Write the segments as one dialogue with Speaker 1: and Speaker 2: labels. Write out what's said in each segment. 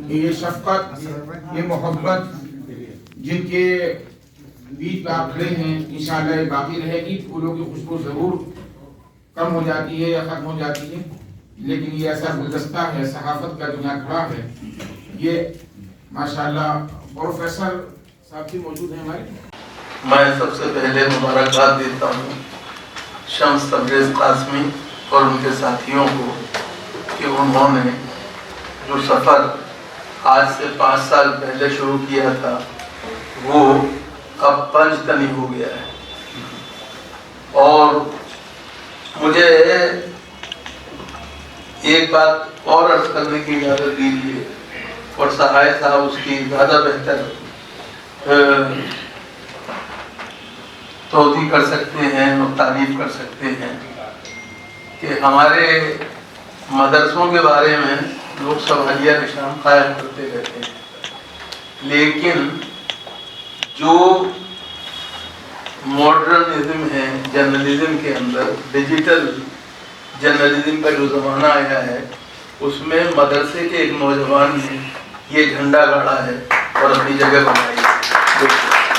Speaker 1: یہ شفقت، یہ محبت جن کے بیچ پہ آپ کھڑے ہیں، انشاءاللہ یہ باقی رہے گی. پھولوں کی خوشبو ضرور کم ہو جاتی ہے یا ختم ہو جاتی ہے، لیکن یہ ایسا گلدستہ ہے صحافت کا جو یہاں کھڑا ہے. یہ ماشاءاللہ پروفیسر صاحب بھی موجود ہیں ہمارے.
Speaker 2: میں سب سے پہلے مبارکباد دیتا ہوں شمس تبریز قاسمی اور ان کے ساتھیوں کو کہ انہوں نے جو سفر آج سے 5 سال پہلے شروع کیا تھا وہ اب پنجتنی ہو گیا ہے. اور مجھے ایک بات اور عرض کرنے کی اجازت دیجیے، اور سہائے صاحب اس کی زیادہ بہتر توضیح کر سکتے ہیں اور تعریف کر سکتے ہیں کہ ہمارے مدرسوں کے بارے میں لوگ سوالیہ نشان قائم کرتے رہتے ہیں، لیکن جو ماڈرنزم ہے جرنلزم کے اندر، ڈیجیٹل جرنلزم کا جو زمانہ آیا ہے، اس میں مدرسے کے ایک نوجوان نے یہ جھنڈا گاڑا ہے اور اپنی جگہ بنائی ہے.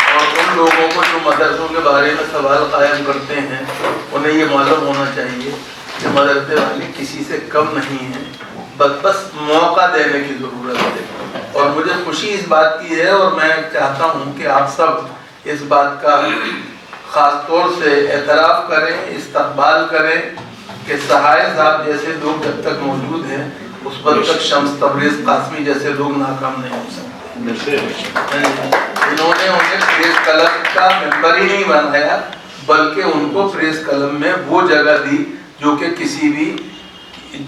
Speaker 2: اور ان لوگوں کو جو مدرسوں کے بارے میں سوال قائم کرتے ہیں انہیں یہ معلوم ہونا چاہیے کہ مدرسے والے کسی سے کم نہیں ہیں، بس موقع دینے کی ضرورت ہے. اور مجھے خوشی اس بات کی ہے، اور میں چاہتا ہوں کہ آپ سب اس بات کا خاص طور سے اعتراف کریں، استقبال کریں کہ سہائے صاحب جیسے لوگ جب تک موجود ہیں اس وقت تک شمس تبریز قاسمی جیسے لوگ ناکام نہیں ہو سکتے. انہوں نے انہیں پریس قلم کا ممبر ہی نہیں بنایا، بلکہ ان کو پریس قلم میں وہ جگہ دی جو کہ کسی بھی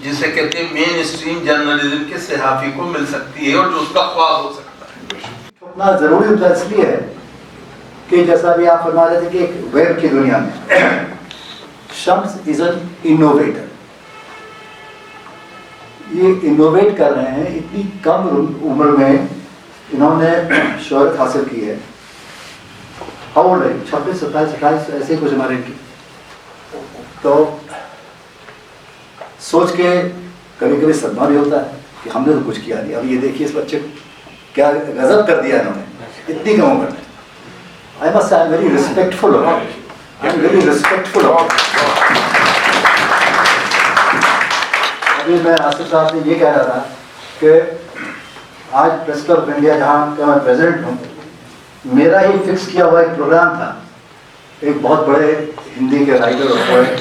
Speaker 2: جسے کہتے ہیں مین اسٹریم جرنلزم کے صحافی کو مل سکتی ہے اور جو اس کا خواب ہو سکتا ہے.
Speaker 3: اتنا ضروری ہوتا ہے اس لیے ہے کہ جیسا بھی آپ فرما رہے تھے کہ ایک ویب کی دنیا میں شمس از این انوویٹر. یہ انوویٹ کر رہے ہیں، اتنی کم عمر میں انہوں نے شہرت حاصل کی ہے. ہاؤ اولڈ ہے؟ 26 27 28 ایسے کچھ ہمارے کی. تو سوچ کے کبھی کبھی صدمہ بھی ہوتا ہے کہ ہم نے تو کچھ کیا نہیں. اب یہ دیکھیے اس بچے کیا غضب کر دیا انہوں نے اتنی کم عمر میں. I must say I'm very respectful of it. I'm very respectful of it. ابھی میں آصف صاحب سے یہ کہہ رہا تھا کہ آج پریس کلب آف انڈیا جہاں کا میں پریزیڈنٹ ہوں، میرا ہی فکس کیا ہوا ایک پروگرام تھا. ایک بہت بڑے ہندی کے رائٹر اور پوئٹ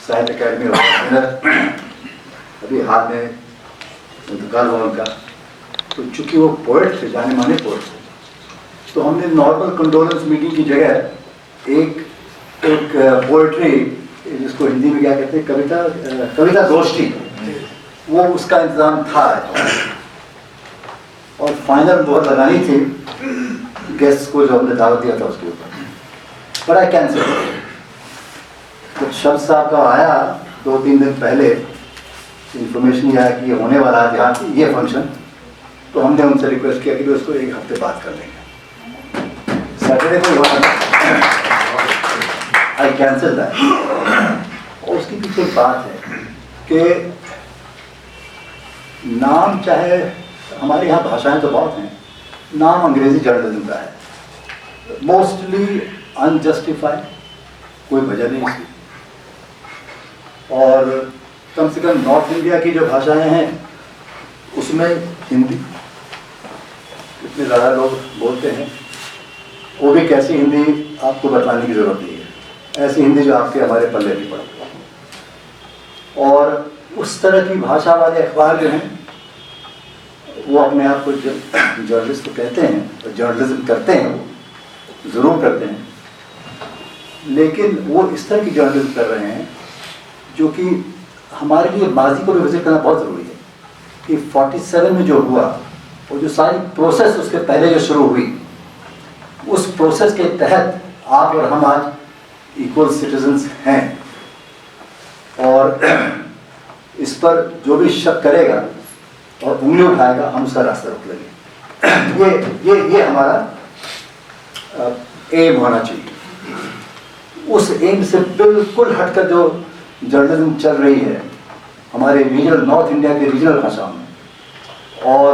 Speaker 3: ساہتیہ اکیڈمی اور ابھی حال میں انتقال ہوا ان کا. تو چونکہ وہ پوئٹ تھے، جانے مانے پوئٹ تھے، تو ہم نے نارمل کنڈولنس میٹنگ کی جگہ ایک پوئٹری جس کو ہندی میں کیا کہتے ہیں کویتا گوشٹی، وہ اس کا انتظام تھا. اور فائنل مہر لگانی تھی گیسٹ کو جو ہم نے دعوت دیا تھا اس کے اوپر، بڑا کینسل. جب شمس صاحب کا آیا 2-3 دن پہلے انفارمیشن یہ آیا کہ یہ ہونے والا ہے جہاں یہ فنکشن، تو ہم نے ان سے ریکویسٹ کیا کہ اس کو 1 ہفتے بعد کر لیں گے. سیٹرڈے کو آئی کینسل دیٹ. اور اس کی پیچھے ایک بات ہے کہ نام، چاہے ہمارے یہاں بھاشائیں تو بہت ہیں، نام انگریزی جرنلزم کا ہے، موسٹلی انجسٹیفائی، کوئی وجہ نہیں اس کی. اور کم سے کم نارتھ انڈیا کی جو بھاشائیں ہیں اس میں ہندی اتنے زیادہ لوگ بولتے ہیں، وہ بھی کیسی ہندی آپ کو بتانے کی ضرورت نہیں ہے، ایسی ہندی جو آپ کے ہمارے پلے نہیں پڑتی. اور اس طرح کی بھاشا والے اخبار جو ہیں وہ اپنے آپ کو جرنلسٹ تو کہتے ہیں، اور جرنلزم کرتے ہیں، وہ ضرور کرتے ہیں، لیکن وہ اس طرح کی جرنلزم کر رہے ہیں جو کہ ہمارے لیے ماضی کو بھی وزٹ کرنا بہت ضروری ہے. کہ 47 میں جو ہوا، وہ جو ساری پروسیس اس کے پہلے جو شروع ہوئی، اس پروسیس کے تحت آپ اور ہم آج ایکول سٹیزنس ہیں. اور اس پر جو بھی شک کرے گا اور انگلی اٹھائے گا، ہم اس کا راستہ روک لیں گے. یہ ہمارا ایم ہونا چاہیے. اس ایم سے بالکل ہٹ کر جو جرنلزم چل رہی ہے ہمارے ریجنل نارتھ انڈیا کے ریجنل بھاشاؤں میں، اور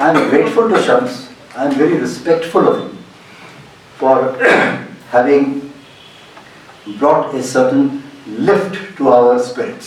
Speaker 3: I am grateful to Shams. I am very respectful of him for having brought a certain lift to our spirits.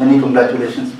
Speaker 3: many congratulations,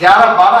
Speaker 4: 11-12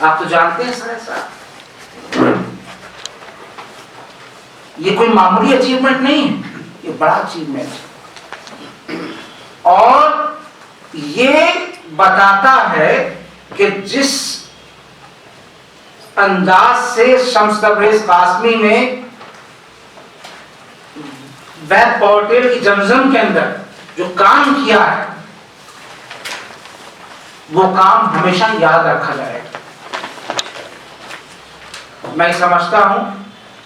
Speaker 5: آپ تو جانتے ہیں سر صاحب، یہ کوئی معمولی اچیومنٹ نہیں ہے، یہ بڑا اچیومنٹ ہے، اور یہ بتاتا ہے کہ جس انداز سے شمس تبریز قاسمی نے ویب پورٹل کی جرنلزم کے اندر جو کام کیا ہے، وہ کام ہمیشہ یاد رکھا جائے گا۔ میں سمجھتا ہوں،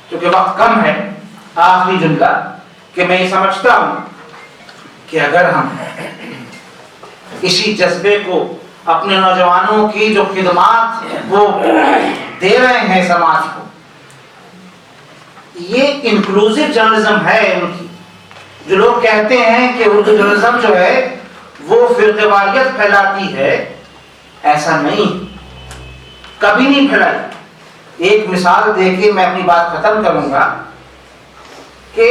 Speaker 5: کیونکہ وقت کم ہے، آخری جملہ کہ میں یہ سمجھتا ہوں کہ اگر ہم اسی جذبے کو اپنے نوجوانوں کی جو خدمات وہ دے رہے ہیں سماج کو، یہ انکلوسیو جرنلزم ہے ان کی، جو لوگ کہتے ہیں کہ اردو جرنلزم جو ہے وہ فرقے واریت پھیلاتی ہے، ایسا نہیں، کبھی نہیں پھیلائی۔ ایک مثال دے کے میں اپنی بات ختم کروں گا کہ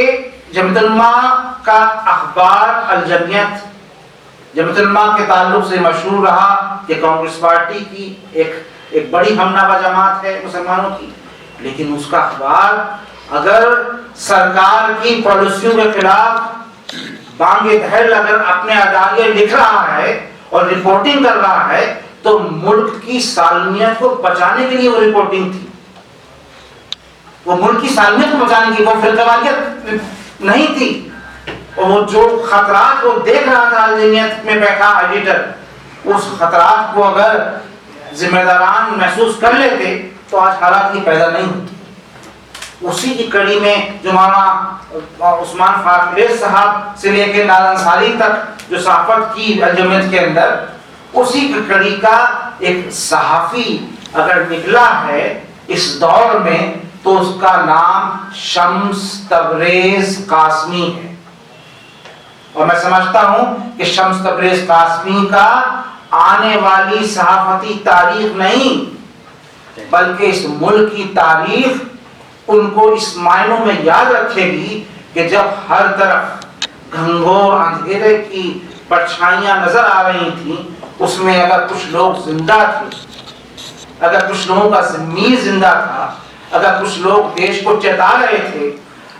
Speaker 5: جمعیت علماء کا اخبار الجمعیت جمعیت علماء کے تعلق سے مشہور رہا کہ کانگریس پارٹی کی ایک بڑی ہمنوا جماعت ہے مسلمانوں کی، لیکن اس کا اخبار اگر سرکار کی پالیسیوں کے خلاف بانگ دہل اگر اپنے اداریے لکھ رہا ہے اور رپورٹنگ کر رہا ہے تو ملک کی سالمیت کو بچانے کے لیے وہ رپورٹنگ تھی، وہ ملک کی سالمیت کو بچانے کی، وہ فرقہ واریت نہیں تھی۔ اور وہ جو خطرات وہ دیکھ رہا تھا الجمعیت میں بیٹھا ایڈیٹر، اس خطرات کو اگر ذمہ داران محسوس کر لیتے تو آج حالات کی پیدا نہیں ہوتی۔ اسی کی کڑی میں جو مولانا عثمان فاروق صاحب سے لے کے نادر انصاری تک جو صحافت کی الجمعیت کے اندر، اسی کی کڑی کا ایک صحافی اگر نکلا ہے اس دور میں تو اس کا نام شمس تبریز قاسمی ہے۔ اور میں سمجھتا ہوں کہ شمس تبریز قاسمی کا آنے والی صحافتی تاریخ نہیں بلکہ اس ملک کی تاریخ ان کو اس معنوں میں یاد رکھے گی کہ جب ہر طرف گھنگھور اندھیرے کی پرچھائیاں نظر آ رہی تھیں، اس میں اگر کچھ لوگ زندہ تھے، اگر کچھ لوگوں کا ضمیر زندہ تھا، اگر کچھ لوگ دیش کو چتا رہے تھے،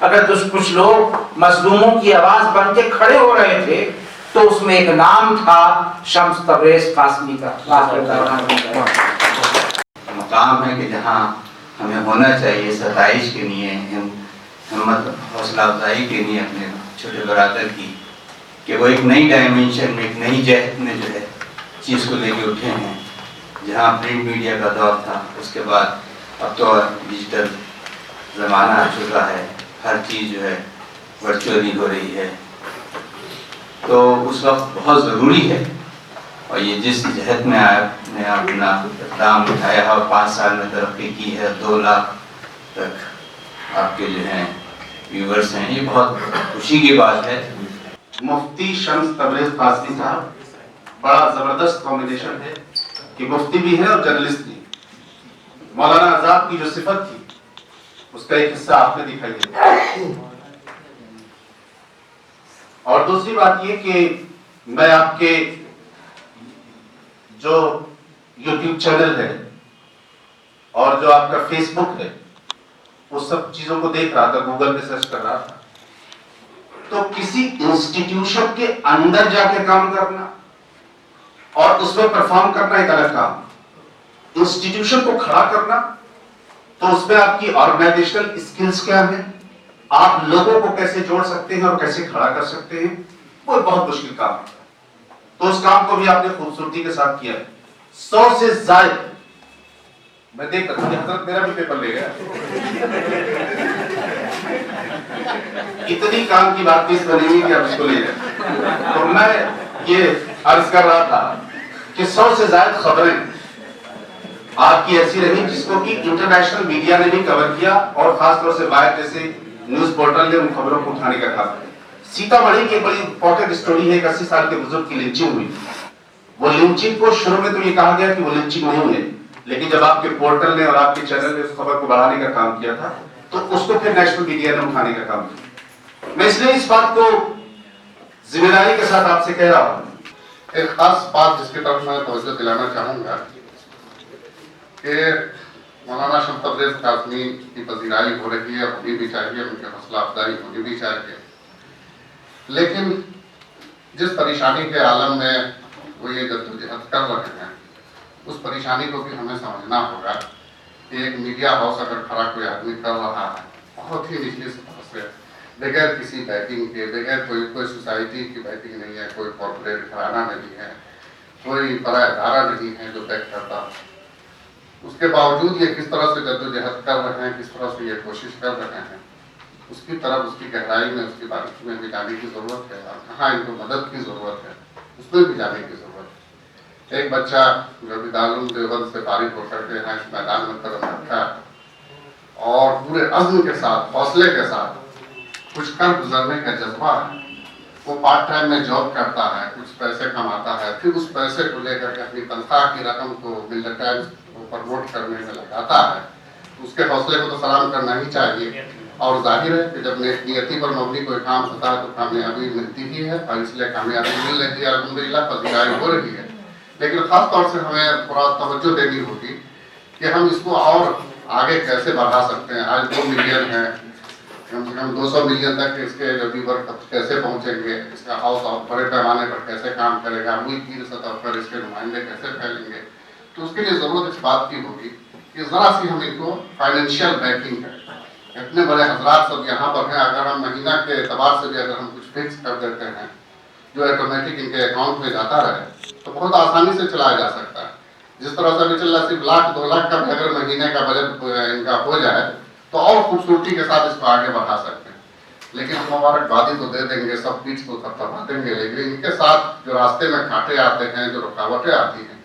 Speaker 5: اگر کچھ لوگ مظلوموں کی آواز بن کے کھڑے ہو رہے تھے، تو اس میں ایک نام تھا شمس تبریز قاسمی کا۔
Speaker 6: مقام ہے کہ جہاں ہمیں ہونا چاہیے ستائش کے لیے، ہمت حوصلہ افزائی کے لیے اپنے چھوٹے برادر کی، کہ وہ ایک نئی ڈائمنشن میں، ایک نئی جہت میں جو ہے چیز کو لے کے اٹھے ہیں۔ جہاں پرنٹ میڈیا کا دور تھا، اس کے بعد اب تو ڈیجیٹل زمانہ آ چکا ہے، ہر چیز جو ہے ورچوئلی ہو رہی ہے، تو اس وقت بہت ضروری ہے۔ اور یہ جس جہت میں آپ نے اپنا اقدام اٹھایا ہے اور 5 سال میں ترقی کی ہے، 2 لاکھ تک آپ کے جو ہیں ویورز ہیں، یہ بہت خوشی کی بات ہے۔
Speaker 7: مفتی شمس تبریز قاسمی صاحب بڑا زبردست کمبینیشن ہے کہ مفتی بھی ہے اور جرنلسٹ بھی۔ مولانا آزاد کی جو صفت تھی اس کا ایک حصہ آپ نے دکھائی دیا، اور دوسری بات یہ کہ میں آپ کے جو یوٹیوب چینل ہے اور جو آپ کا فیس بک ہے، وہ سب چیزوں کو دیکھ رہا تھا، گوگل پہ سرچ کر رہا تھا، تو کسی انسٹیٹیوشن کے اندر جا کے کام کرنا اور اس میں پرفارم کرنا ایک الگ کام، انسٹیٹیوشن کو کھڑا کرنا، تو اس میں آپ کی آرگنائزیشنل اسکلز کیا ہیں، آپ لوگوں کو کیسے جوڑ سکتے ہیں اور کیسے کھڑا کر سکتے ہیں، وہ بہت مشکل کام ہے۔ تو اس کام کو بھی آپ نے خوبصورتی کے ساتھ کیا ہے۔ 100 سے زائد، میں دیکھ رہا ہوں حضرت میرا بھی پیپر لے گیا، اتنی کام کی بات پیس بنی ہوئی کہ آپ اس کو لے جائیں۔ تو میں یہ عرض کر رہا تھا کہ 100 سے زائد خبریں آپ کی ایسی رہی جس کو کہ انٹرنیشنل میڈیا نے بھی کور کیا، اور خاص طور سے باہر جیسے نیوز پورٹل نے ان خبروں کو اٹھانے کا کام کیا۔ سیتا مڑھی کی بڑی امپورٹنٹ اسٹوری ہے، ایک 80 سال کے بزرگ کی لنچنگ ہوئی۔ وہ لنچنگ کو شروع میں تو یہ کہا گیا کہ وہ لنچنگ نہیں ہے، لیکن جب آپ کے پورٹل نے اور آپ کے چینل نے اس خبر کو بڑھانے کا کام کیا تھا تو اس کو پھر نیشنل میڈیا نے اٹھانے کا کام کیا۔ میں اس لیے اس بات کو ذمہ داری کے ساتھ آپ سے کہہ رہا ہوں، ایک خاص بات جس کی طرف میں توجہ دلانا چاہوں گا
Speaker 8: کہ مولانا شمس تبریز قاسمی کی پذیرائی ہو رہی ہے، ہونی بھی چاہیے، ان کی حوصلہ افزائی ہونی بھی چاہیے، لیکن جس پریشانی کے عالم میں وہ یہ جدوجہد کر رہے ہیں اس پریشانی کو بھی ہمیں سمجھنا ہوگا کہ ایک میڈیا ہاؤس اگر کھڑا کوئی آدمی کر رہا ہے بہت ہی نچلی سطح سے، بغیر کسی بیکنگ کے، بغیر کوئی سوسائٹی کی بیکنگ نہیں ہے، کوئی کارپوریٹ گھرانہ نہیں ہے، کوئی بڑا ادارہ نہیں ہے جو بیک کرتا ہے، اس کے باوجود یہ کس طرح سے جدوجہد کر رہے ہیں، کس طرح سے یہ کوشش کر رہے ہیں، اس کی طرف، اس کی گہرائی میں، اس کی باریکی میں بھی جانے کی ضرورت ہے، اور کہاں ان کو مدد کی ضرورت ہے اس میں بھی جانے کی ضرورت ہے۔ ایک بچہ جو بھی دارالعلوم دیوبند سے فارغ ہو کر کے یہاں اس میدان میں قدم رکھا اور پورے عزم کے ساتھ، حوصلے کے ساتھ کچھ کر گزرنے کا جذبہ ہے، وہ پارٹ ٹائم میں جاب کرتا ہے، کچھ پیسے کماتا ہے، پھر اس پیسے کو لے کر کے اپنی تنخواہ کی رقم کو ملٹر ٹائمز کو پروموٹ کرنے میں لگاتا ہے، اس کے حوصلے کو تو سلام کرنا ہی چاہیے۔ اور ظاہر ہے کہ جب نیتی پر مبنی کوئی کام ہوتا ہے تو کامیابی ملتی ہی ہے، اور اس لیے کامیابی مل رہی ہے، الحمدللہ پذیرائی ہو رہی ہے، لیکن خاص طور سے ہمیں تھوڑا توجہ دینی ہوگی کہ ہم اس کو اور آگے کیسے بڑھا سکتے ہیں۔ آج 2 ملین ہے، کم سے کم 200 ملین تک اس کے جو ویور کیسے پہنچیں گے، اس کا ہاؤس اور بڑے پیمانے پر کیسے کام کرے گا، ملک کی سطح پر اس کے نمائندے کیسے پھیلیں گے، تو اس کے لیے ضرورت اس بات کی ہوگی کہ ذرا سی ہم ان کو فائنینشیل بیکنگ کریں۔ اتنے بڑے حضرات سب یہاں پر ہیں، اگر ہم مہینہ کے اعتبار سے بھی اگر ہم کچھ فکس کر دیتے ہیں جو آٹومیٹک ان کے اکاؤنٹ میں جاتا رہے تو بہت آسانی سے چلایا جا سکتا ہے۔ جس طرح سے ابھی چل رہا صرف 1,00,000 2 لاکھ کا بھی اگر مہینے کا بجٹ ان کا ہو جائے تو اور خوبصورتی کے ساتھ اس کو آگے بڑھا سکتے ہیں۔ لیکن ہم مبارکبادی تو دے دیں گے، سب پیچ کو تھپتھپا دیں گے، لیکن ان کے ساتھ جو راستے میں کانٹے آتے ہیں، جو رکاوٹیں آتی ہیں،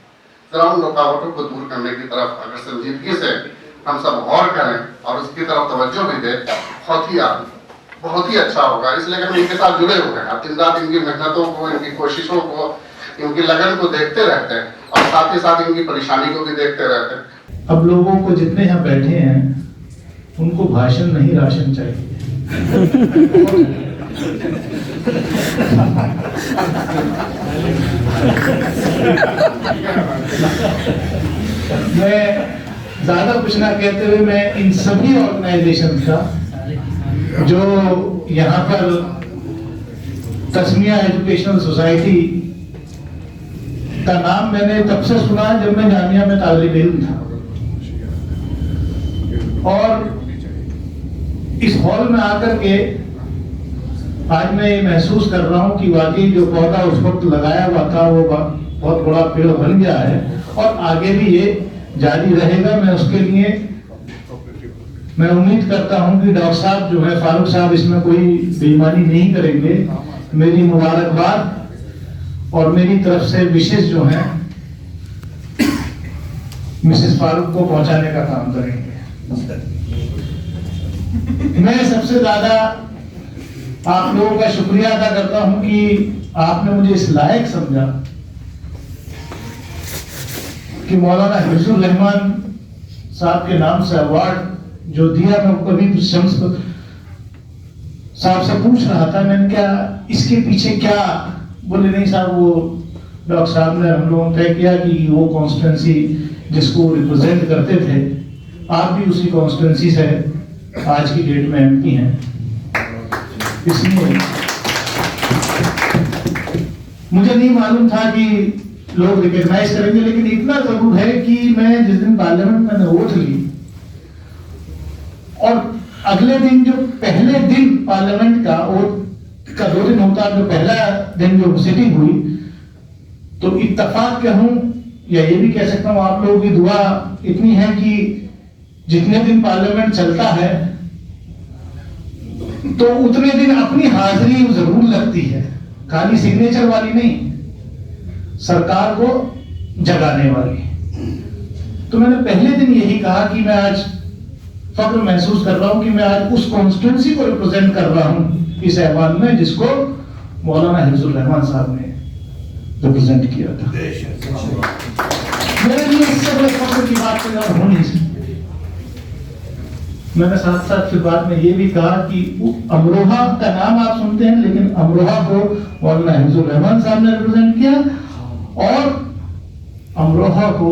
Speaker 8: ذرا ان رکاوٹوں کو دور کرنے کی طرف اگر سنجیدگی سے ہم سب غور کریں اور اس کی طرف توجہ بھی دیں، بہت ہی اچھا ہوگا۔ اس لیے کہ ہم ان کے ساتھ جڑے ہوئے ہیں، دن رات ان کی محنتوں کو، ان کی کوششوں کو، ان کی لگن کو دیکھتے رہتے ہیں، اور ساتھ ہی ساتھ ان کی پریشانی کو بھی دیکھتے رہتے ہیں۔
Speaker 9: اب لوگوں کو جتنے یہاں بیٹھے ہیں ان کو بھاشن نہیں راشن چاہیے۔ میں زیادہ کچھ نہ کہتے ہوئے میں ان سبھی آرگنائزیشن کا جو یہاں پر تسمیہ ایجوکیشنل سوسائٹی کا نام میں نے تب سے سنا جب میں جامعہ میں طالب علم تھا، اور اس ہال میں آ کر کے آج میں یہ محسوس کر رہا ہوں کہ واقعی جو پودا اس وقت لگایا ہوا تھا وہ بہت بڑا پیڑ بن گیا ہے، اور آگے بھی یہ جاری رہے گا۔ میں اس کے لیے میں امید کرتا ہوں کہ ڈاکٹر صاحب جو ہے، فاروق صاحب، اس میں کوئی بے ایمانی نہیں کریں گے۔ میری مبارکباد اور میری طرف سے وشز جو ہیں مسز فاروق کو پہنچانے کا کام کریں گے۔ میں سب سے زیادہ آپ لوگوں کا شکریہ ادا کرتا ہوں کہ آپ نے مجھے اس لائق سمجھا کہ مولانا حفظ الرحمان صاحب کے نام سے ایوارڈ جو دیا، میں کبھی شمس صاحب سے پوچھ رہا تھا، میں نے کیا اس کے پیچھے کیا، بولے نہیں صاحب وہ ڈاکٹر صاحب نے ہم لوگوں طے کیا کہ وہ کانسٹیٹوینسی جس کو ریپرزینٹ کرتے تھے، آپ بھی اسی کانسٹیٹوینسی سے آج کی ڈیٹ میں ایم پی ہیں، اس لیے مجھے نہیں معلوم تھا کہ لوگ ریکگنائز کریں گے، لیکن اتنا ضرور ہے کہ میں جس دن پارلیمنٹ میں نے ووٹ لی اور اگلے دن جو پہلے دن پارلیمنٹ کا ووٹ کا 2 دن ہوتا، جو پہلا دن جو سیٹنگ ہوئی، تو اتفاق کہوں یا یہ بھی کہہ سکتا ہوں آپ لوگوں کی دعا اتنی ہے کہ جتنے دن پارلیمنٹ چلتا ہے تو اتنے دن اپنی حاضری ضرور لگتی ہے، خالی سگنیچر والی نہیں، سرکار کو جگانے والی۔ تو میں نے پہلے دن یہی کہا کہ میں آج فخر محسوس کر رہا ہوں کہ میں آج اس کانسٹیٹوئنسی کو ریپرزینٹ کر رہا ہوں اس ایوان میں جس کو مولانا حفظ الرحمان صاحب نے ریپرزینٹ کیا تھا۔ میرے لیے اس سے بڑے فخر کی بات ہو نہیں سکتی۔ میں نے ساتھ ساتھ پھر بعد میں یہ بھی کہا کہ امروہہ کا نام آپ سنتے ہیں، لیکن امروہہ کو مولانا حفظ الرحمان صاحب نے ریپرزینٹ کیا، اور امروہہ کو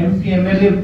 Speaker 9: MP MLA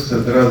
Speaker 1: 17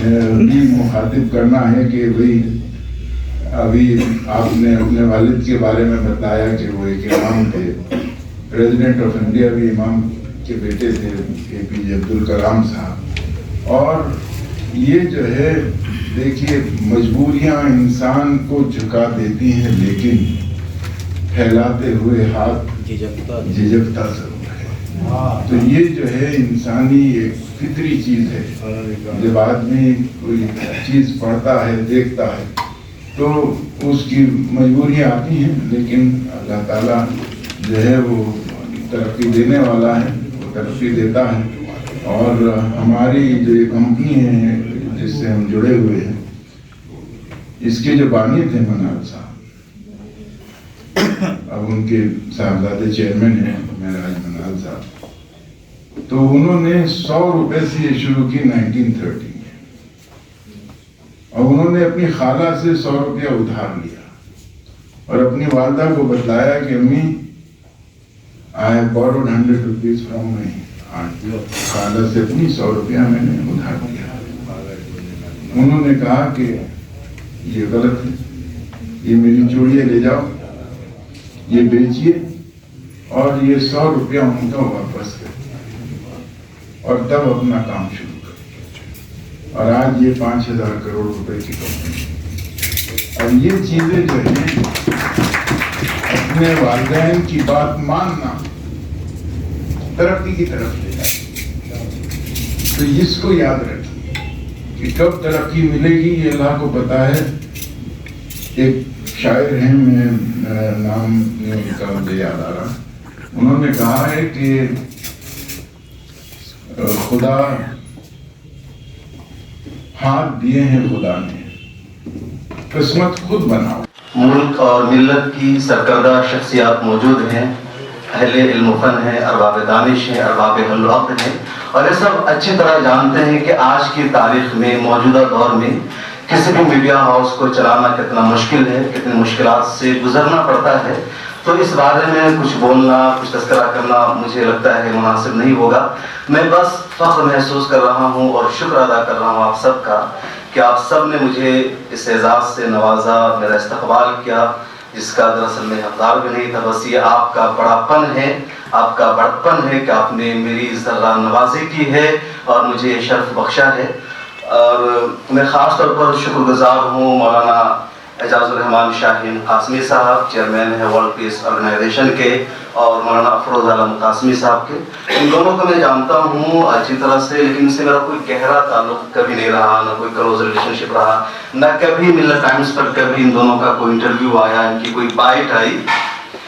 Speaker 10: بھی مخاطب کرنا ہے کہ بھئی ابھی آپ نے اپنے والد کے بارے میں بتایا کہ وہ ایک امام تھے، پریزیڈنٹ آف انڈیا بھی امام کے بیٹے تھے، اے پی جے عبدالکلام صاحب. اور یہ جو ہے دیکھیے مجبوریاں انسان کو جھکا دیتی ہیں، لیکن پھیلاتے ہوئے ہاتھ جھجکتا ضرور ہے. تو یہ جو ہے انسانی ایک فطری چیز ہے. جب آدمی کوئی چیز پڑھتا ہے، دیکھتا ہے، تو اس کی مجبوریاں آتی ہیں، لیکن اللہ تعالیٰ جو ہے وہ ترقی دینے والا ہے، وہ ترقی دیتا ہے. اور ہماری جو یہ کمپنی ہے جس سے ہم جڑے ہوئے ہیں، اس کے جو بانی تھے منال صاحب، اب ان کے صاحبزادے چیئرمین ہیں معراج منال صاحب، تو انہوں نے 100 روپے سے یہ شروع کی 1930 میں، اور انہوں نے اپنی خالہ سے 100 روپیہ ادھار لیا اور اپنی والدہ کو بتلایا کہ امی I have borrowed 100 rupees from my aunt. خالہ سے اپنی 100 روپیہ میں نے ادھار لیا. انہوں نے کہا کہ یہ غلط ہے، یہ میری چوڑیاں لے جاؤ، یہ بیچیے اور یہ 100 روپیہ ان کا واپس کر، اور تب اپنا کام شروع کر. اور آج یہ 5,000 کروڑ روپے کی کمپنی. اور یہ چیزیں جو ہیں، اپنے والدین کی بات ماننا ترقی کی طرف لے جائے. تو اس کو یاد رکھیے کہ کب ترقی ملے گی یہ اللہ کو پتا ہے. ایک شاعر ہیں، میں نام نہیں ان کا مجھے یاد آ رہا، انہوں نے کہا ہے کہ خدا ہاتھ دیے ہیں خدا نے، قسمت خود بناؤ.
Speaker 3: ملک اور ملت کی سرکردہ شخصیات موجود ہیں، اہل علم و فن ہیں، ارباب دانش ہیں، ارباب حل و عقد ہیں، اور یہ سب اچھی طرح جانتے ہیں کہ آج کی تاریخ میں، موجودہ دور میں کسی بھی میڈیا ہاؤس کو چلانا کتنا مشکل ہے، کتنی مشکلات سے گزرنا پڑتا ہے. تو اس بارے میں کچھ بولنا، کچھ تذکرہ کرنا مجھے لگتا ہے مناسب نہیں ہوگا. میں بس فخر محسوس کر رہا ہوں اور شکر ادا کر رہا ہوں آپ سب کا کہ آپ سب نے مجھے اس اعزاز سے نوازا، میرا استقبال کیا، جس کا دراصل میں حقدار بھی نہیں تھا. بس یہ آپ کا بڑا پن ہے، آپ کا بڑپن ہے کہ آپ نے میری ذرہ نوازی کی ہے اور مجھے یہ شرف بخشا ہے. اور میں خاص طور پر شکر گزار ہوں مولانا اعجاز الرحمان شاہین قاسمی صاحب، چیئرمین ہے ورلڈ پیس آرگنائزیشن کے، اور مولانا افروز عالم قاسمی صاحب کے. ان دونوں کو میں جانتا ہوں اچھی طرح سے، لیکن ان سے میرا کوئی گہرا تعلق کبھی نہیں رہا، نہ کوئی کلوز ریلیشن شپ رہا، نہ کبھی ملت ٹائمز پر کبھی ان دونوں کا کوئی انٹرویو آیا، ان کی کوئی بائٹ آئی.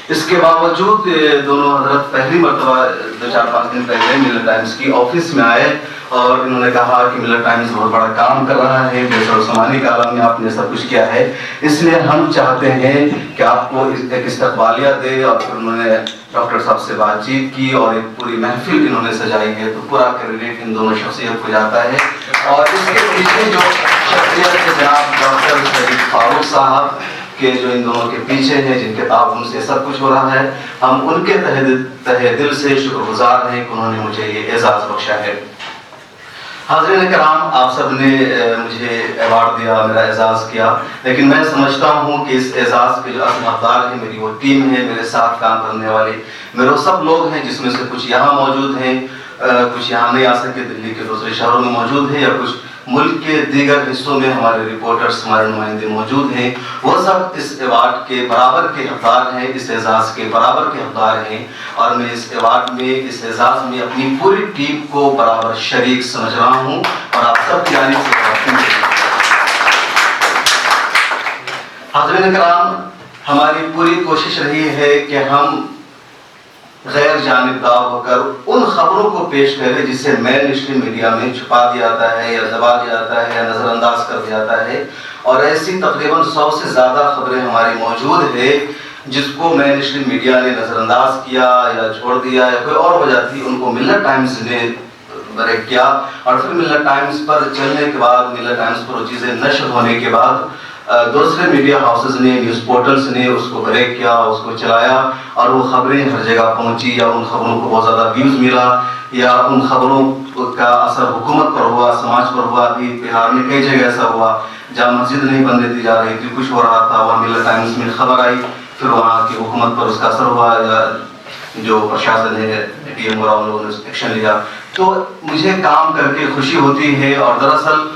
Speaker 3: اس کے باوجود دونوں حضرت پہلی مرتبہ 2-4-5 دن پہلے ملت ٹائمز کی آفس میں آئے اور انہوں نے کہا کہ ملت ٹائمز بہت بڑا کام کر رہا ہے، بیسر و سمانی کا عالم میں آپ نے سب کچھ کیا ہے، اس لیے ہم چاہتے ہیں کہ آپ کو ایک استقبالیہ دے. اور پھر انہوں نے ڈاکٹر صاحب سے بات چیت کی اور ایک پوری محفل انہوں نے سجائی ہے. تو پورا کریڈٹ ان دونوں شخصیت کو جاتا ہے. اور اس کے پیچھے جو شخصیت ہے جناب ڈاکٹر شریف فاروق صاحب کے، جو ان دونوں کے پیچھے ہیں، جن کے تعاون سے سب کچھ ہو رہا ہے، ہم ان کے تہہ دل سے شکر گزار ہیں کہ انہوں نے مجھے یہ اعزاز بخشا ہے. حاضرین کرام، آپ سب نے مجھے ایوارڈ دیا، میرا اعزاز کیا، لیکن میں سمجھتا ہوں کہ اس اعزاز کے جو اصل حقدار ہیں میری وہ ٹیم ہے، میرے ساتھ کام کرنے والے میرے وہ سب لوگ ہیں، جس میں سے کچھ یہاں موجود ہیں، کچھ یہاں نہیں آ سکے، دلی کے دوسرے شہروں میں موجود ہیں، یا کچھ ملک کے دیگر حصوں میں ہمارے رپورٹرز، ہمارے نمائندے موجود ہیں. وہ سب اس ایوارڈ کے برابر کے حقدار ہیں، اس اعزاز کے برابر کے حقدار ہیں. اور میں اس ایوارڈ میں، اس اعزاز میں اپنی پوری ٹیم کو برابر شریک سمجھ رہا ہوں، اور آپ سب کی جانب سے حاضرین کرام، ہماری پوری کوشش رہی ہے کہ ہم غیر جانبدار ہو کر ان خبروں کو پیش کریں جسے مین اسٹریم میڈیا میں چھپا دیا جاتا ہے، یا دبا دیا جاتا ہے، یا نظر انداز کر دیا جاتا ہے. اور ایسی تقریباً 100 سے زیادہ خبریں ہماری موجود ہیں جس کو مین اسٹریم میڈیا نے نظر انداز کیا یا چھوڑ دیا، یا کوئی اور وجہ تھی. ان کو ملت ٹائمز نے بریک کیا، اور پھر ملت ٹائمز پر چلنے کے بعد، ملت ٹائمز پر وہ چیزیں نشر ہونے کے بعد دوسرے میڈیا ہاؤسز نے، نیوز پورٹلز نے اس کو بریک کیا، اس کو چلایا، اور وہ خبریں ہر جگہ پہنچی، یا ان خبروں کو بہت زیادہ ویوز ملا، یا ان خبروں کا اثر حکومت پر ہوا. ہوا، سماج پر ہوا. ابھی بہار میں کئی جگہ ایسا ہوا جہاں مسجد نہیں بننے دی جا رہی تھی، کچھ ہو رہا تھا، وہاں ملت ٹائمز میں خبر آئی، پھر وہاں کی حکومت پر اس کا اثر ہوا، جو پرشاسن ہے ڈی ایم اور لوگوں نے ایکشن لیا. تو مجھے کام کر کے خوشی ہوتی ہے، اور دراصل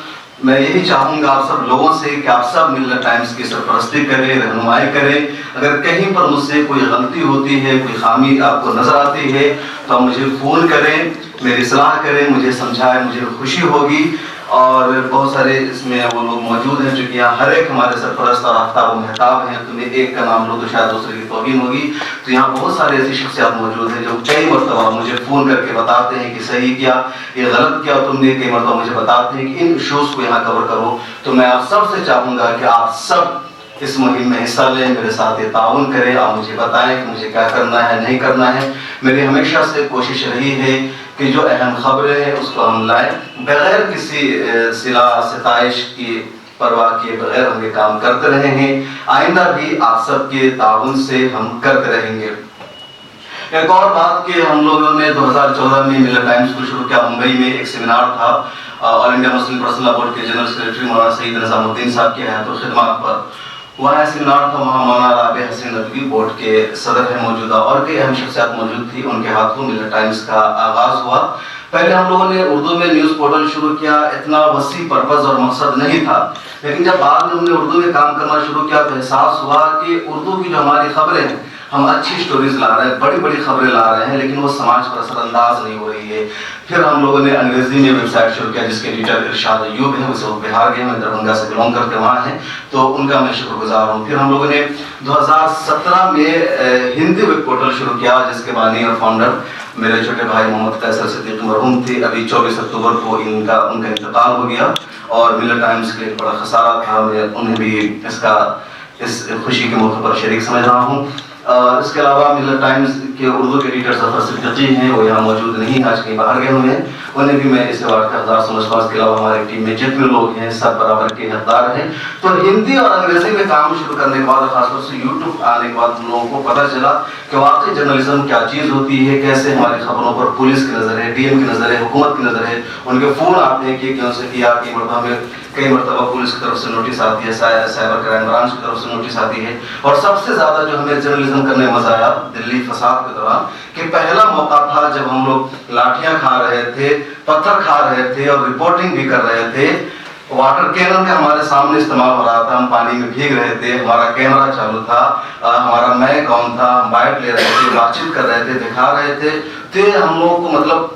Speaker 3: میں یہی چاہوں گا آپ سب لوگوں سے کہ آپ سب ملت ٹائمز کی سرپرستی کریں، رہنمائی کریں. اگر کہیں پر مجھ سے کوئی غلطی ہوتی ہے، کوئی خامی آپ کو نظر آتی ہے تو آپ مجھے فون کریں، میری اصلاح کریں، مجھے سمجھائیں، مجھے خوشی ہوگی. اور بہت سارے اس میں وہ لوگ موجود ہیں چونکہ یہاں ہر ایک ہمارے سرپرست اور آفتاب و مہتاب ہیں، تو میں ایک کا نام لوں تو شاید دوسرے کی توہین ہوگی. تو یہاں بہت سارے ایسی شخصیات موجود ہیں جو کئی مرتبہ مجھے فون کر کے بتاتے ہیں کہ صحیح کیا، یہ غلط کیا تم نے. کئی مرتبہ مجھے بتاتے ہیں کہ ان ایشوز کو یہاں کور کرو. تو میں آپ سب سے چاہوں گا کہ آپ سب اس مہم میں حصہ لیں، میرے ساتھ یہ تعاون کریں، آپ مجھے بتائیں کہ مجھے کیا کرنا ہے، نہیں کرنا ہے. میری ہمیشہ سے کوشش رہی ہے کہ جو اہم خبریں ہیں اس کو ہم لائیں بغیر کسی صلاح ستائش کی پرواہ کیے بغیر. ہم یہ کام کرتے رہے ہیں، آئندہ بھی آپ سب کے تعاون سے ہم کرتے رہیں گے. ایک اور بات کہ ہم لوگوں نے 2014 میں ملت ٹائمز کو شروع کیا. ممبئی میں ایک سیمینار تھا آل انڈیا مسلم پرسنل لا بورڈ کے جنرل سیکرٹری مولانا سعید نظام الدین صاحب کی حیات و خدمات پر. وہاں سیمینار تھا، وہاں مولانا رابع حسین ندوی بورڈ کے صدر ہیں موجودہ، اور کئی اہم شخصیات موجود تھی. ان کے ہاتھوں ملت ٹائمز کا آغاز ہوا. پہلے ہم لوگوں نے اردو میں نیوز پورٹل شروع کیا، اتنا وسیع پرپز اور مقصد نہیں تھا. لیکن جب بعد میں ہم نے اردو میں کام کرنا شروع کیا تو احساس ہوا کہ اردو کی جو ہماری خبریں ہیں، ہم اچھی سٹوریز لا رہے ہیں، بڑی بڑی خبریں لا رہے ہیں، لیکن وہ سماج پر اثر انداز نہیں ہو رہی ہے. پھر ہم لوگوں نے انگریزی میں ویب سائٹ شروع کیا جس کے ایڈیٹر ارشاد ایوب ہیں، وہ بہار کے، میں دربھنگا سے بلونگ کرتے وہاں ہیں، تو ان کا میں شکر گزار ہوں. پھر ہم لوگوں نے 2017 میں ہندی ویب پورٹل شروع کیا جس کے بانی اور فاؤنڈر میرے چھوٹے بھائی محمد فیصل صدیق مرحوم تھے. ابھی 24 اکتوبر کو ان کا انتقال ہو گیا، اور ملت ٹائمز کے ایک بڑا خسارہ تھا. میں انہیں بھی اس خوشی کے موقع پر شریک سمجھ رہا ہوں. اس کے علاوہ ملت ٹائمز کے اردو کے ایڈیٹر ظفر صدیقی ہیں، وہ یہاں موجود نہیں، آج کہیں باہر گئے ہوئے ہیں. انہیں بھی میں اس ایوارڈ کا حقدار سمجھتا ہوں. اس کے علاوہ ہماری ٹیم میں جتنے لوگ ہیں سب برابر کے حقدار ہیں. تو ہندی اور انگریزی میں کام شروع کرنے کے بعد، خاص طور سے یوٹیوب آنے کے بعد لوگوں کو پتہ چلا کہ واقعی جرنلزم کیا چیز ہوتی ہے، کیسے ہماری خبروں پر پولیس کی نظر ہے، ڈی ایم کی نظر ہے، حکومت کی نظر ہے. ان کے فون آتے ہیں کہ کیوں سے کیا، کئی مرتبہ پولیس کی طرف سے نوٹس آتی ہے، سائبر کرائم برانچ کی طرف سے نوٹس آتی ہے. اور سب سے زیادہ جو ہمیں جرنلزم کرنے میں مزہ آیا دلی فساد کے دوران، کہ پہلا موقع تھا جب ہم لوگ لاٹھیاں کھا رہے تھے، پتھر کھا رہے تھے اور رپورٹنگ بھی کر رہے تھے. واٹر کینن کا ہمارے سامنے استعمال ہو رہا تھا، ہم پانی میں بھیگ رہے تھے، ہمارا کیمرہ چالو تھا، ہمارا میک آن تھا، ہم بائٹ لے رہے تھے، بات چیت کر رہے تھے، دکھا رہے تھے. تو ہم لوگوں کو مطلب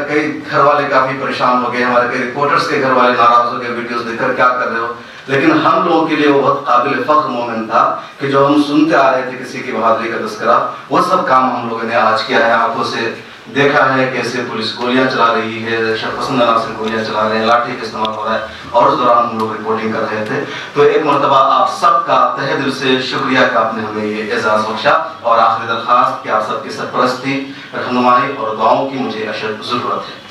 Speaker 3: کئی گھر والے کافی پریشان ہو گئے، ہمارے کئی رپورٹرز کے گھر والے ناراض ہو گئے، ویڈیوز دیکھ کر کیا کر رہے ہو. لیکن ہم لوگوں کے لیے وہ بہت قابل فخر مومنٹ تھا کہ جو ہم سنتے آ رہے تھے کسی کی بہادری کا تذکرہ، وہ سب کام ہم لوگوں نے آج کیا ہے. آنکھوں سے دیکھا ہے کیسے پولیس گولیاں چلا رہی ہے، شرپسند عناصر گولیاں چلا رہے ہیں، لاٹھی کا استعمال ہو رہا ہے، اور اس دوران ہم لوگ رپورٹنگ کر رہے تھے. تو ایک مرتبہ آپ سب کا تہہ دل سے شکریہ کہ آپ نے ہمیں یہ اعزاز بخشا. اور آخری درخواست کہ آپ سب کی سرپرستی، رہنمائی اور دعاؤں کی مجھے اشد ضرورت ہے.